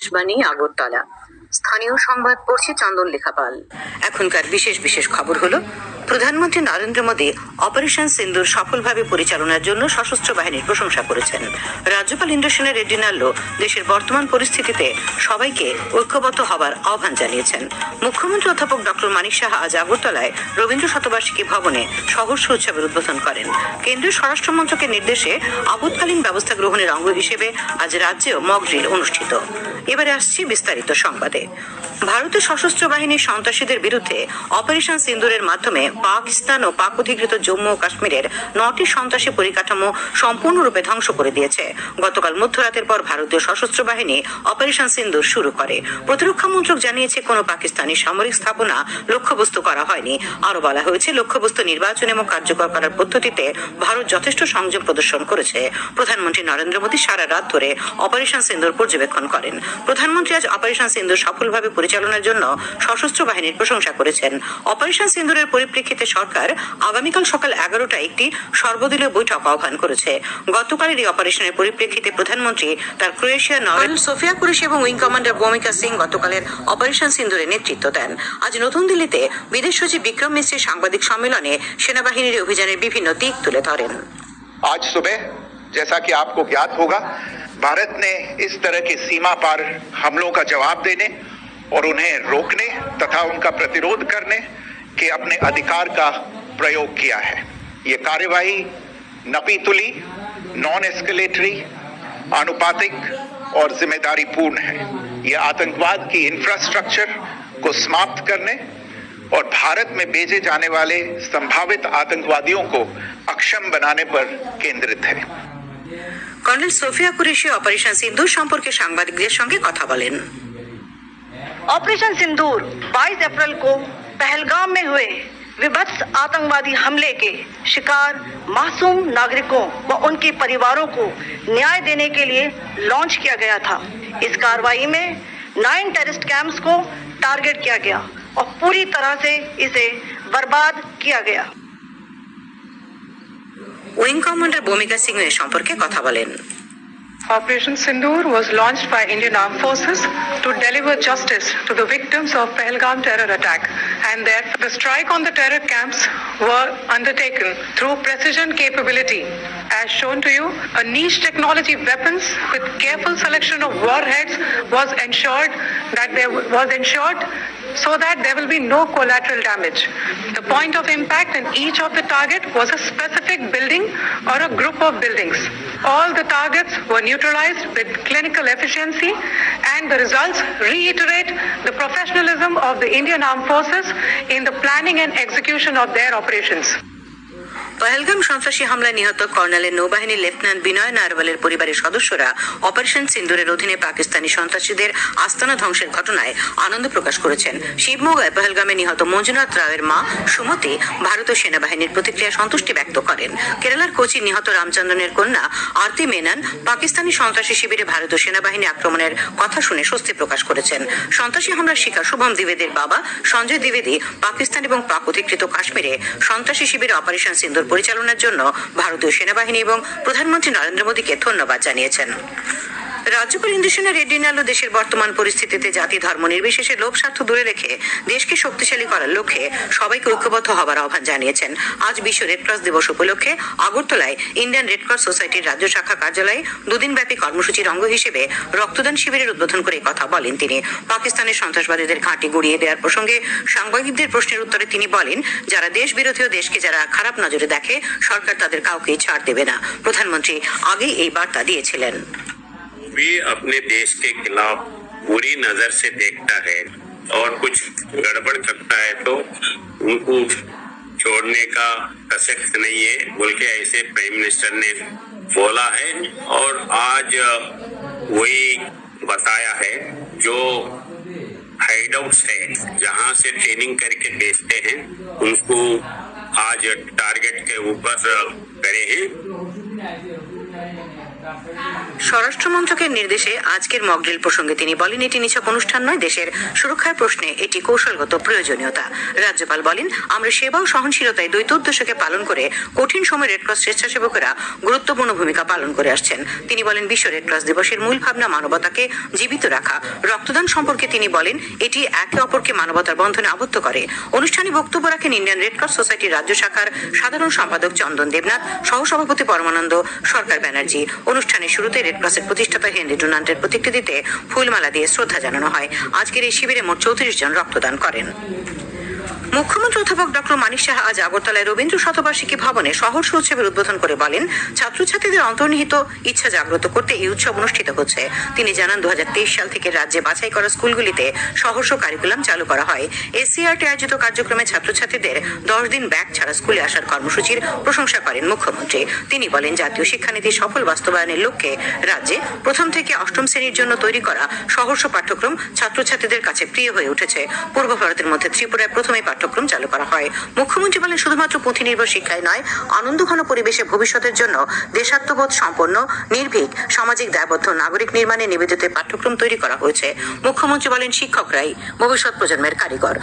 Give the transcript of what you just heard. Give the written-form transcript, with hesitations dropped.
আকাশবাণী আগরতলা। স্থানীয় সংবাদ পড়ছে চন্দন লেখাপাল। এখনকার বিশেষ খবর হলো, প্রধানমন্ত্রী নরেন্দ্র মোদী অপারেশন সিন্দুর সফলভাবে পরিচালনার জন্য সশস্ত্র বাহিনীর প্রশংসা করেছেন। রাজ্যপাল ইন্দ্রসেনা রেড্ডি নাল্লো দেশের বর্তমান পরিস্থিতিতে সবাইকে ঐক্যবদ্ধ হবার আহ্বান জানিয়েছেন। মুখ্যমন্ত্রী অধ্যাপক ডক্টর মানিক সাহা আজ আগরতলায় রবীন্দ্র শতবার্ষিকী ভবনে সহর্ষ উৎসবের উদ্বোধন করেন। কেন্দ্রীয় স্বরাষ্ট্র মন্ত্রকের নির্দেশে আপৎকালীন ব্যবস্থা গ্রহণের অঙ্গ হিসেবে আজ রাজ্যেও মক ড্রিল অনুষ্ঠিত। এবারে আসছি বিস্তারিত সংবাদে। ভারতের সশস্ত্র বাহিনীর সন্ত্রাসীদের বিরুদ্ধে অপারেশন সিন্দুরের মাধ্যমে পাকিস্তান ও পাক অধিকৃত জম্মু ও কাশ্মীরের 9টি সন্ত্রাসী পরিকাঠামো সম্পূর্ণরূপে ধ্বংস করে দিয়েছে। গতকাল মধ্যরাতের পর ভারতীয় সশস্ত্র বাহিনী অপারেশন সিন্দুর শুরু করে। প্রতিরক্ষা মন্ত্রক জানিয়েছে, কোনো পাকিস্তানি সামরিক স্থাপনা লক্ষ্যবস্তু করা হয়নি। আরো বলা হয়েছে, লক্ষ্যবস্তু নির্বাচন এবং কার্যকর করার পদ্ধতিতে ভারত যথেষ্ট সংযম প্রদর্শন করেছে। প্রধানমন্ত্রী নরেন্দ্র মোদী সারা রাত ধরে অপারেশন সিন্দুর পর্যবেক্ষণ করেন। প্রধানমন্ত্রী আজ অপারেশন সিন্দুর সফলভাবে পরিচালনার জন্য সশস্ত্র বাহিনীর প্রশংসা করেছেন। অপারেশন সিন্দুরের পরিপ্রেক্ষিতে সরকার আগামীকাল সকাল 11টায় একটি সর্বদলীয় বৈঠক আহ্বান করেছে। গতকালের এই অপারেশনের পরিপ্রেক্ষিতে প্রধানমন্ত্রী তার ক্রোয়েশিয়ার কর্নেল সোফিয়া কুরেশি এবং উইং কমান্ডার ভূমিকা সিং গতকালের অপারেশন সিন্দুরে নেতৃত্ব দেন। আজ নতুন দিল্লিতে বিদেশ সচিব বিক্রম মিশ্রের সাংবাদিক সম্মেলনে সেনাবাহিনীর অভিযানের বিভিন্ন দিক তুলে ধরেন। आज सुबह जैसा कि आपको ज्ञात होगा, भारत ने इस तरह के सीमा पार हमलों का जवाब देने और उन्हें रोकने तथा उनका प्रतिरोध करने के अपने अधिकार का प्रयोग किया है। ये कार्यवाही नपीतुली, नॉन एस्केलेटरी, आनुपातिक और जिम्मेदारी पूर्ण है। ये आतंकवाद की इंफ्रास्ट्रक्चर को समाप्त करने और भारत में भेजे जाने वाले संभावित आतंकवादियों को अक्षम बनाने पर केंद्रित है। কর্নেল সোফিয়া কুরেশি অপারেশন সিন্দুর সম্পর্কে সাংবাদিকদের সঙ্গে কথা বলেন। ऑपरेशन सिंदूर 22 अप्रैल को पहलगाम में हुए विभत्स आतंकवादी हमले के शिकार मासूम नागरिकों व उनके परिवारों को न्याय देने के लिए लॉन्च किया गया था। इस कार्रवाई में 9 टेररिस्ट कैंप्स को टारगेट किया गया और पूरी तरह से इसे बर्बाद किया गया। উইং কমান্ডার ভূমিকা সিং এর সম্পর্কে কথা বলেন। Operation Sindoor was launched by Indian Armed Forces to deliver justice to the victims of Pahalgam terror attack, and therefore the strike on the terror camps were undertaken through precision capability. As shown to you, a niche technology weapons with careful selection of warheads was ensured so that there will be no collateral damage. The point of impact in each of the target was a specific building or a group of buildings. All the targets were neutralized with clinical efficiency, and the results reiterate the professionalism of the Indian Armed Forces in the planning and execution of their operations. Pahalgam সন্ত্রাসী হামলায় নিহত কর্নেলের নৌবাহিনীর lieutenant বিনয় নারওয়ালের পরিবারের সদস্যরা operation সিন্দুরের অধীনে পাকিস্তানি সন্ত্রাসীদের আস্তানা ধ্বংসের ঘটনায় আনন্দ প্রকাশ করেছেন। শিবমোগায় পহেলগামে নিহত মঞ্জুনাথ রাওয়ের মা সুমতি ভারতীয় সেনাবাহিনীর প্রতিক্রিয়া সন্তুষ্টি ব্যক্ত করেন। কেরালার কোচি নিহত রামচন্দ্রনের কন্যা আরতি মেনন পাকিস্তানি সন্ত্রাসী শিবিরে ভারতীয় সেনাবাহিনী আক্রমণের কথা শুনে স্বস্তি প্রকাশ করেছেন। সন্ত্রাসী হামলার শিকার শুভম দ্বিবেদীর বাবা সঞ্জয় দ্বিবেদী পাকিস্তান এবং পাক অধিকৃত কাশ্মীরে সন্ত্রাসী শিবিরে অপারেশন সিন্দুর পরিচালনার জন্য ভারতীয় সেনাবাহিনী এবং প্রধানমন্ত্রী নরেন্দ্র মোদীকে ধন্যবাদ জানিয়েছেন। রাজ্যপাল ইন্দ্রসেনা রেড্ডি নাল্লো দেশের বর্তমান পরিস্থিতিতে জাতি ধর্ম নির্বিশেষে লোক স্বার্থ দূরে রেখে দেশকে শক্তিশালী করার লক্ষ্যে সবাইকে ঐক্যবদ্ধ হবার আহ্বান জানিয়েছেন। আজ বিশ্ব রেডক্রস দিবস উপলক্ষে আগরতলায় ইন্ডিয়ান রেডক্রস সোসাইটির রাজ্য শাখা কার্যালয়ে দুদিনব্যাপী কর্মসূচির অঙ্গ হিসেবে রক্তদান শিবিরের উদ্বোধন করে কথা বলেন তিনি। পাকিস্তানের সন্ত্রাসবাদীদের ঘাঁটি গুড়িয়ে দেওয়ার প্রসঙ্গে সাংবাদিকদের প্রশ্নের উত্তরে তিনি বলেন, যারা দেশ বিরোধী ও দেশকে যারা খারাপ নজরে দেখে সরকার তাদের কাউকেই ছাড় দেবে না। প্রধানমন্ত্রী আগেই এই বার্তা দিয়েছিলেন। भी अपने देश के खिलाफ बुरी नजर से देखता है और कुछ गड़बड़ करता है तो उनको छोड़ने का प्रसक्त नहीं है बोल के ऐसे प्राइम मिनिस्टर ने बोला है। और आज वही बताया है, जो हाइडआउट्स है जहां से ट्रेनिंग करके भेजते हैं उनको आज टारगेट के ऊपर करे हैं। স্বরাষ্ট্র মন্ত্রকের নির্দেশে আজকের মকড্রিল প্রসঙ্গে তিনি বলেন, এটি নিছক অনুষ্ঠান নয়, দেশের সুরক্ষার প্রশ্নে এটি কৌশলগত প্রয়োজনীয়তা। রাজ্যপাল বলেন, আমরা সেবা ও সহনশীলতায় দ্বৈত উদ্দেশ্যকে পালন করে কঠিন সময় রেডক্রস স্বেচ্ছাসেবকেরা গুরুত্বপূর্ণ ভূমিকা পালন করে আসছেন। তিনি বলেন, বিশ্ব রেডক্রস দিবসের মূল ভাবনা মানবতাকে জীবিত রাখা। রক্তদান সম্পর্কে তিনি বলেন, এটি একে অপরকে মানবতার বন্ধনে আবদ্ধ করে। অনুষ্ঠানে বক্তব্য রাখেন ইন্ডিয়ান রেডক্রস সোসাইটির রাজ্য শাখার সাধারণ সম্পাদক চন্দন দেবনাথ, সহসভাপতি পরমানন্দ সরকার ব্যানার্জি। অনুষ্ঠানের শুরুতে রেডক্রসের প্রতিষ্ঠাতা হেনরি ডুনান্টের প্রতিকৃতিতে ফুলমালা দিয়ে শ্রদ্ধা জানানো হয়। আজকের এই শিবিরে মোট 34 জন রক্তদান করেন। মুখ্যমন্ত্রী অধ্যাপক ডক্টর মানিক সাহা আজ আগরতলায় রবীন্দ্র শতবার্ষিকী ভবনে সহর্ষ উৎসবের উদ্বোধন করে বলেন, ছাত্রছাত্রীদের অন্তর্নিহিত ইচ্ছা জাগ্রত করতে এই উৎসব অনুষ্ঠিত হচ্ছে। তিনি জানান, 2023 সাল থেকে রাজ্যে বাছাই করা স্কুলগুলিতে সহর্ষ কারিকুলাম চালু করা হয়। এসসিআরটি আয়োজিত কার্যক্রমে ছাত্রছাত্রীদের 10 দিন ব্যাগ ছাড়া স্কুলে আসার কর্মসূচির প্রশংসা করেন মুখ্যমন্ত্রী। তিনি বলেন, জাতীয় শিক্ষানীতির সফল বাস্তবায়নের লক্ষ্যে রাজ্যে প্রথম থেকে অষ্টম শ্রেণীর জন্য তৈরি করা সহর্ষ পাঠ্যক্রম ছাত্রছাত্রীদের কাছে প্রিয় হয়ে উঠেছে। পূর্ব ভারতের মধ্যে ত্রিপুরায় প্রথমে পাঠ্যক্রম চালু করা হয়। মুখ্যমন্ত্রী বলেন, শুধুমাত্র পুঁথি নির্ভর শিক্ষায় নয়, আনন্দঘন পরিবেশে ভবিষ্যতের জন্য দেশাত্মবোধ সম্পন্ন, নির্ভীক, সামাজিক দায়বদ্ধ নাগরিক নির্মাণে নিবেদিত পাঠ্যক্রম তৈরি করা হয়েছে। মুখ্যমন্ত্রী বলেন, শিক্ষকরাই ভবিষ্যৎ প্রজন্মের কারিগর।